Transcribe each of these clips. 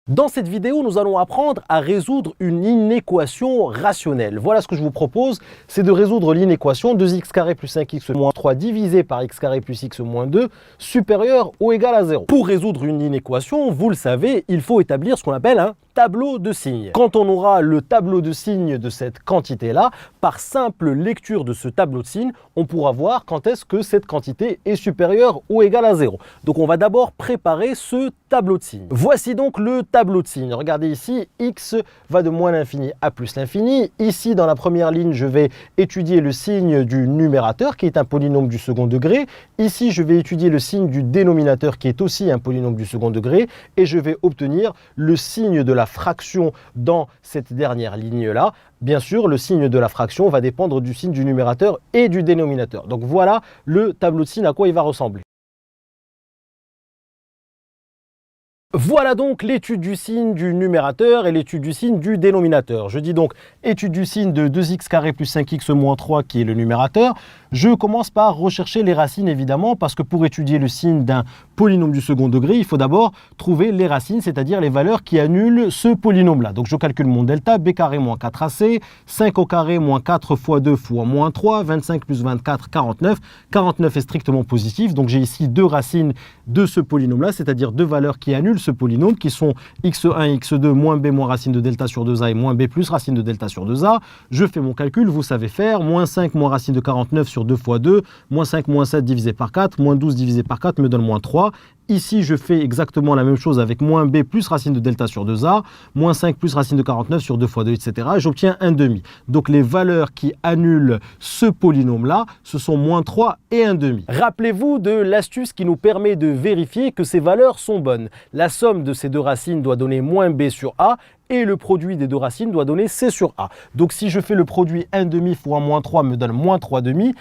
Dans cette vidéo, nous allons apprendre à résoudre une inéquation rationnelle. Voilà ce que je vous propose, c'est de résoudre l'inéquation 2x carré plus 5x moins 3 divisé par x carré plus x moins 2 supérieur ou égal à 0. Pour résoudre une inéquation, vous le savez, il faut établir ce qu'on appelle un tableau de signes. Quand on aura le tableau de signes de cette quantité-là, par simple lecture de ce tableau de signes, on pourra voir quand est-ce que cette quantité est supérieure ou égale à 0. Donc on va d'abord préparer ce tableau de signes. Voici donc le tableau de signes. Regardez ici, x va de moins l'infini à plus l'infini. Ici, dans la première ligne, je vais étudier le signe du numérateur, qui est un polynôme du second degré. Ici, je vais étudier le signe du dénominateur, qui est aussi un polynôme du second degré. Et je vais obtenir le signe de la fraction dans cette dernière ligne-là. Bien sûr, le signe de la fraction va dépendre du signe du numérateur et du dénominateur. Donc voilà le tableau de signes à quoi il va ressembler. Voilà donc l'étude du signe du numérateur et l'étude du signe du dénominateur. Je dis donc étude du signe de 2x carré plus 5x moins 3 qui est le numérateur. Je commence par rechercher les racines évidemment parce que pour étudier le signe d'un polynôme du second degré, il faut d'abord trouver les racines, c'est-à-dire les valeurs qui annulent ce polynôme-là. Donc je calcule mon delta, b carré moins 4ac, 5 au carré moins 4 fois 2 fois moins 3, 25 plus 24, 49. 49 est strictement positif, donc j'ai ici deux racines de ce polynôme-là, c'est-à-dire deux valeurs qui annulent ce polynôme qui sont x1 et x2 moins b moins racine de delta sur 2a et moins b plus racine de delta sur 2a. Je fais mon calcul, vous savez faire, moins 5 moins racine de 49 sur 2 fois 2, moins 5 moins 7 divisé par 4, moins 12 divisé par 4 me donne moins 3. Ici, je fais exactement la même chose avec moins b plus racine de delta sur 2a, moins 5 plus racine de 49 sur 2 fois 2, etc. Et j'obtiens 1,5. Donc les valeurs qui annulent ce polynôme-là, ce sont moins 3 et 1,5. Rappelez-vous de l'astuce qui nous permet de vérifier que ces valeurs sont bonnes. La somme de ces deux racines doit donner moins b sur a, et le produit des deux racines doit donner c sur a. Donc si je fais le produit 1,5 fois moins 3 me donne moins 3,5,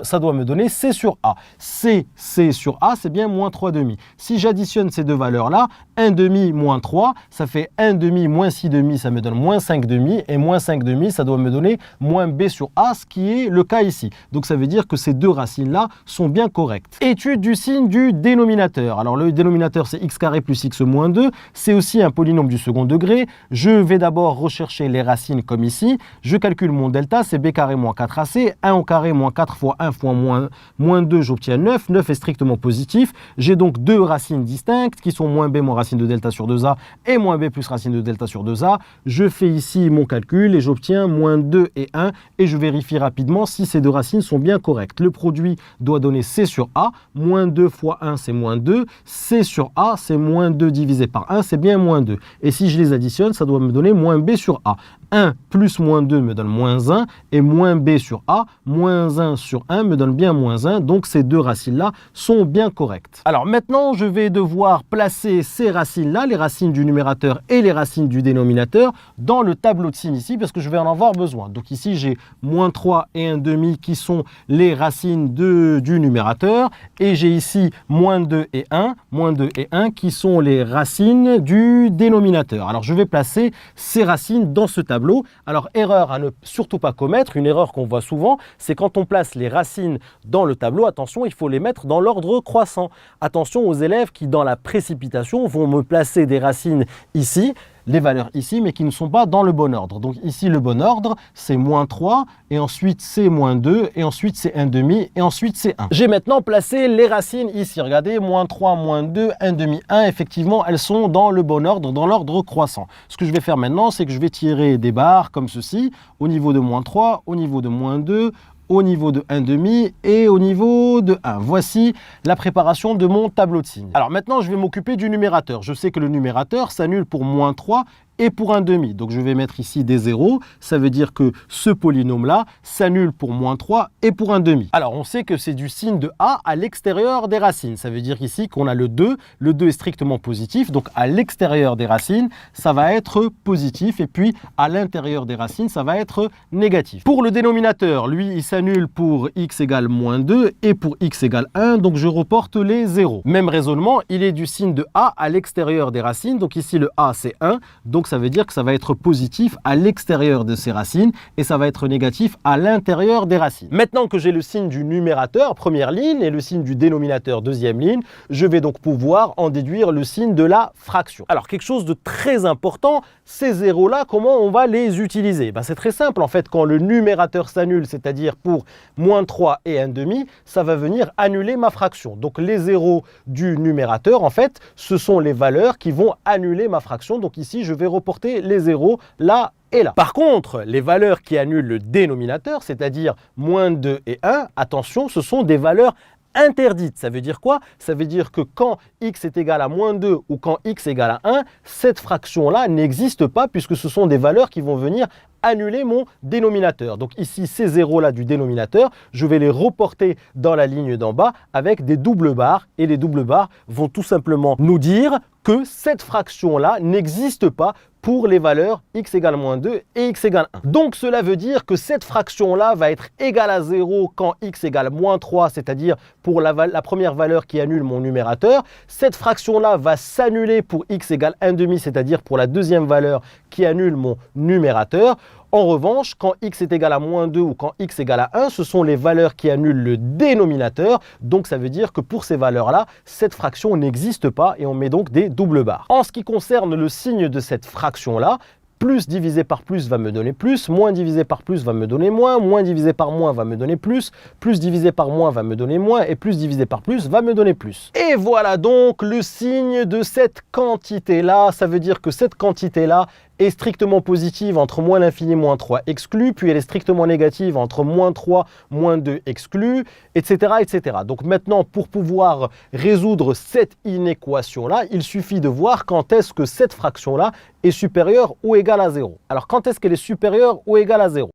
ça doit me donner c sur a. C sur a, c'est bien moins 3,5. Si j'additionne ces deux valeurs-là, 1,5 moins 3, ça fait 1,5 moins 6,5, ça me donne moins 5,5, et moins 5,5, ça doit me donner moins b sur a, ce qui est le cas ici. Donc ça veut dire que ces deux racines-là sont bien correctes. Étude du signe du dénominateur. Alors le dénominateur, c'est x carré plus x moins 2, c'est aussi un polynôme du second degré. Je vais d'abord rechercher les racines comme ici. Je calcule mon delta, c'est b carré moins 4ac. 1 au carré moins 4 fois 1 fois moins 2, j'obtiens 9. 9 est strictement positif. J'ai donc deux racines distinctes qui sont moins b moins racine de delta sur 2a et moins b plus racine de delta sur 2a. Je fais ici mon calcul et j'obtiens moins 2 et 1. Et je vérifie rapidement si ces deux racines sont bien correctes. Le produit doit donner c sur a. Moins 2 fois 1, c'est moins 2. c sur a, c'est moins 2 divisé par 1, c'est bien moins 2. Et si je les additionne, ça doit me donner moins b sur a. 1 plus moins 2 me donne moins 1 et moins b sur a, moins 1 sur 1 me donne bien moins 1. Donc ces deux racines-là sont bien correctes. Alors maintenant, je vais devoir placer ces racines-là, les racines du numérateur et les racines du dénominateur, dans le tableau de signes ici parce que je vais en avoir besoin. Donc ici, j'ai moins 3 et 1,5 qui sont les racines du numérateur et j'ai ici moins 2 et 1 qui sont les racines du dénominateur. Alors je vais placer ces racines dans ce tableau. Alors erreur à ne surtout pas commettre, une erreur qu'on voit souvent, c'est quand on place les racines dans le tableau, attention, il faut les mettre dans l'ordre croissant. Attention aux élèves qui dans la précipitation vont me placer des racines ici, les valeurs ici, mais qui ne sont pas dans le bon ordre. Donc ici, le bon ordre, c'est moins 3, et ensuite c'est moins 2, et ensuite c'est 1,5, et ensuite c'est 1. J'ai maintenant placé les racines ici. Regardez, moins 3, moins 2, 1,5, 1. Effectivement, elles sont dans le bon ordre, dans l'ordre croissant. Ce que je vais faire maintenant, c'est que je vais tirer des barres comme ceci, au niveau de moins 3, au niveau de moins 2, au niveau de 1,5 et au niveau de 1. Voici la préparation de mon tableau de signes. Alors maintenant, je vais m'occuper du numérateur. Je sais que le numérateur s'annule pour moins 3 et pour 1,5. Donc je vais mettre ici des zéros. Ça veut dire que ce polynôme-là s'annule pour moins 3 et pour 1,5. Alors on sait que c'est du signe de a à l'extérieur des racines. Ça veut dire ici qu'on a le 2. Le 2 est strictement positif. Donc à l'extérieur des racines, ça va être positif. Et puis à l'intérieur des racines, ça va être négatif. Pour le dénominateur, lui, il s'annule pour x égale moins 2 et pour x égale 1. Donc je reporte les zéros. Même raisonnement, il est du signe de a à l'extérieur des racines. Donc ici le a c'est 1. Donc Donc ça veut dire que ça va être positif à l'extérieur de ces racines et ça va être négatif à l'intérieur des racines. Maintenant que j'ai le signe du numérateur, première ligne, et le signe du dénominateur, deuxième ligne, je vais donc pouvoir en déduire le signe de la fraction. Alors quelque chose de très important, ces zéros-là, comment on va les utiliser? C'est très simple en fait, quand le numérateur s'annule, c'est-à-dire pour moins 3 et 1/2, ça va venir annuler ma fraction. Donc les zéros du numérateur, en fait, ce sont les valeurs qui vont annuler ma fraction. Donc ici, je vais reporter les zéros là et là. Par contre, les valeurs qui annulent le dénominateur, c'est-à-dire moins 2 et 1, attention, ce sont des valeurs interdite. Ça veut dire quoi? Ça veut dire que quand x est égal à moins 2 ou quand x est égal à 1, cette fraction-là n'existe pas puisque ce sont des valeurs qui vont venir annuler mon dénominateur. Donc ici, ces zéros-là du dénominateur, je vais les reporter dans la ligne d'en bas avec des doubles barres et les doubles barres vont tout simplement nous dire que cette fraction-là n'existe pas pour les valeurs x égale moins 2 et x égale 1. Donc cela veut dire que cette fraction-là va être égale à 0 quand x égale moins 3, c'est-à-dire pour la première valeur qui annule mon numérateur. Cette fraction-là va s'annuler pour x égale 1/2, c'est-à-dire pour la deuxième valeur qui annule mon numérateur. En revanche, quand x est égal à moins 2 ou quand x égale à 1, ce sont les valeurs qui annulent le dénominateur. Donc ça veut dire que pour ces valeurs-là, cette fraction n'existe pas et on met donc des doubles barres. En ce qui concerne le signe de cette fraction-là, plus divisé par plus va me donner plus, moins divisé par plus va me donner moins, moins divisé par moins va me donner plus divisé par moins va me donner moins, et plus divisé par plus va me donner plus. Et voilà donc le signe de cette quantité-là. Ça veut dire que cette quantité-là est strictement positive entre moins l'infini moins 3 exclu, puis elle est strictement négative entre moins 3, moins 2 exclu, etc., etc. Donc maintenant, pour pouvoir résoudre cette inéquation-là, il suffit de voir quand est-ce que cette fraction-là est supérieure ou égale à 0. Alors quand est-ce qu'elle est supérieure ou égale à 0?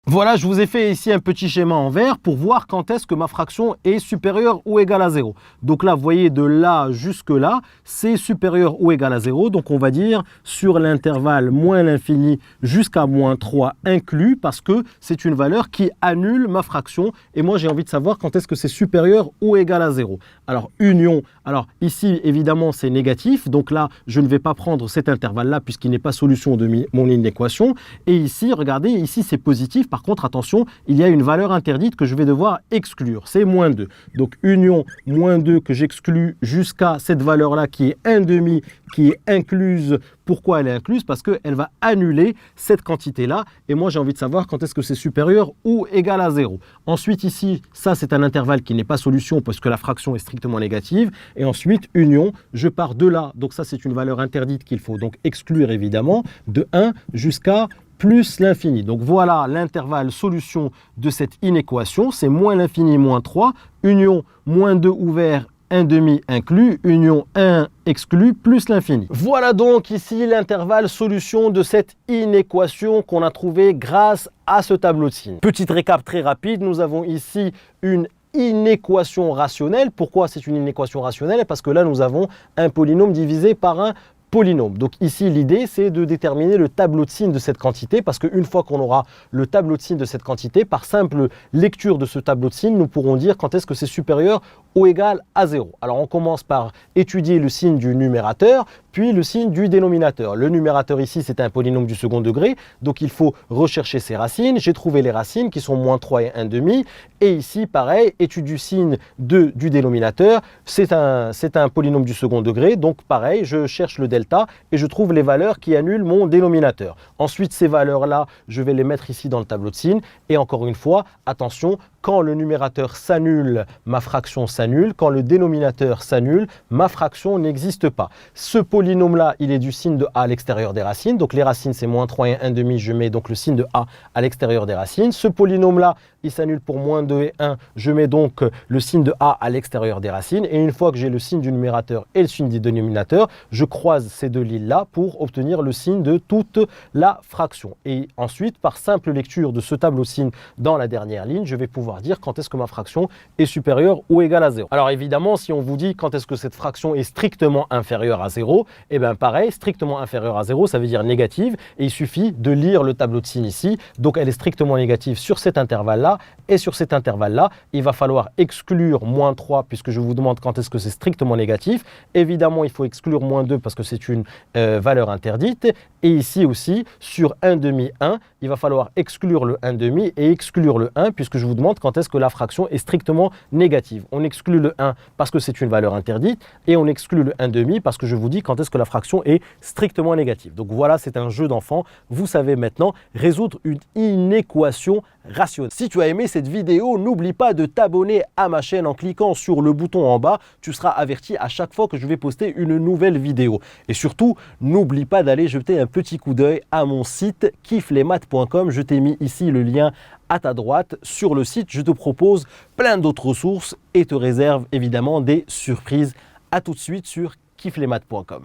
Voilà, je vous ai fait ici un petit schéma en vert pour voir quand est-ce que ma fraction est supérieure ou égale à 0. Donc là, vous voyez, de là jusque là, c'est supérieur ou égal à 0. Donc on va dire sur l'intervalle moins l'infini jusqu'à moins 3 inclus, parce que c'est une valeur qui annule ma fraction. Et moi, j'ai envie de savoir quand est-ce que c'est supérieur ou égal à 0. Alors, union. Alors ici, évidemment, c'est négatif. Donc là, je ne vais pas prendre cet intervalle-là puisqu'il n'est pas solution de mon inéquation. Et ici, regardez, ici, c'est positif. Par contre, attention, il y a une valeur interdite que je vais devoir exclure, c'est moins 2. Donc, union moins 2 que j'exclus jusqu'à cette valeur-là qui est 1/2, qui est incluse. Pourquoi elle est incluse? Parce qu'elle va annuler cette quantité-là. Et moi, j'ai envie de savoir quand est-ce que c'est supérieur ou égal à 0. Ensuite, ici, ça, c'est un intervalle qui n'est pas solution parce que la fraction est strictement négative. Et ensuite, union, je pars de là. Donc ça, c'est une valeur interdite qu'il faut donc exclure, évidemment, de 1 jusqu'à plus l'infini. Donc voilà l'intervalle solution de cette inéquation, c'est moins l'infini moins 3, union moins 2 ouvert, 1/2 inclus, union 1 exclu, plus l'infini. Voilà donc ici l'intervalle solution de cette inéquation qu'on a trouvée grâce à ce tableau de signes. Petite récap très rapide, nous avons ici une inéquation rationnelle. Pourquoi c'est une inéquation rationnelle? Parce que là, nous avons un polynôme divisé par un polynôme. Donc ici, l'idée, c'est de déterminer le tableau de signes de cette quantité, parce qu'une fois qu'on aura le tableau de signes de cette quantité, par simple lecture de ce tableau de signes, nous pourrons dire quand est-ce que c'est supérieur ou égal à 0. Alors on commence par étudier le signe du numérateur, puis le signe du dénominateur. Le numérateur ici, c'est un polynôme du second degré, donc il faut rechercher ses racines. J'ai trouvé les racines qui sont moins 3 et 1/2. Et ici, pareil, étude du signe du dénominateur, c'est un polynôme du second degré, donc pareil, je cherche le delta et je trouve les valeurs qui annulent mon dénominateur. Ensuite, ces valeurs-là, je vais les mettre ici dans le tableau de signes. Et encore une fois, attention, quand le numérateur s'annule, ma fraction s'annule. Quand le dénominateur s'annule, ma fraction n'existe pas. Ce polynôme-là, il est du signe de a à l'extérieur des racines. Donc les racines, c'est moins 3 et 1/2. Je mets donc le signe de a à l'extérieur des racines. Ce polynôme-là, il s'annule pour moins 2 et 1. Je mets donc le signe de a à l'extérieur des racines. Et une fois que j'ai le signe du numérateur et le signe du dénominateur, je croise ces deux lignes-là pour obtenir le signe de toute la fraction. Et ensuite, par simple lecture de ce tableau de signes dans la dernière ligne, je vais pouvoir pouvoir dire quand est-ce que ma fraction est supérieure ou égale à 0. Alors évidemment, si on vous dit quand est-ce que cette fraction est strictement inférieure à 0, et bien pareil, strictement inférieure à 0, ça veut dire négative, et il suffit de lire le tableau de signe ici. Donc elle est strictement négative sur cet intervalle-là, et sur cet intervalle-là, il va falloir exclure moins 3, puisque je vous demande quand est-ce que c'est strictement négatif. Évidemment, il faut exclure moins 2 parce que c'est une valeur interdite. Et ici aussi, sur 1 demi 1, il va falloir exclure le 1 demi et exclure le 1, puisque je vous demande quand est-ce que la fraction est strictement négative. On exclut le 1 parce que c'est une valeur interdite, et on exclut le 1 demi parce que je vous dis quand est-ce que la fraction est strictement négative. Donc voilà, c'est un jeu d'enfant. Vous savez maintenant résoudre une inéquation rationnelle. Si tu as aimé cette vidéo, n'oublie pas de t'abonner à ma chaîne en cliquant sur le bouton en bas. Tu seras averti à chaque fois que je vais poster une nouvelle vidéo. Et surtout, n'oublie pas d'aller jeter un petit coup d'œil à mon site kifflesmaths.com. Je t'ai mis ici le lien à ta droite. Sur le site, je te propose plein d'autres ressources et te réserve évidemment des surprises. À tout de suite sur kifflesmaths.com.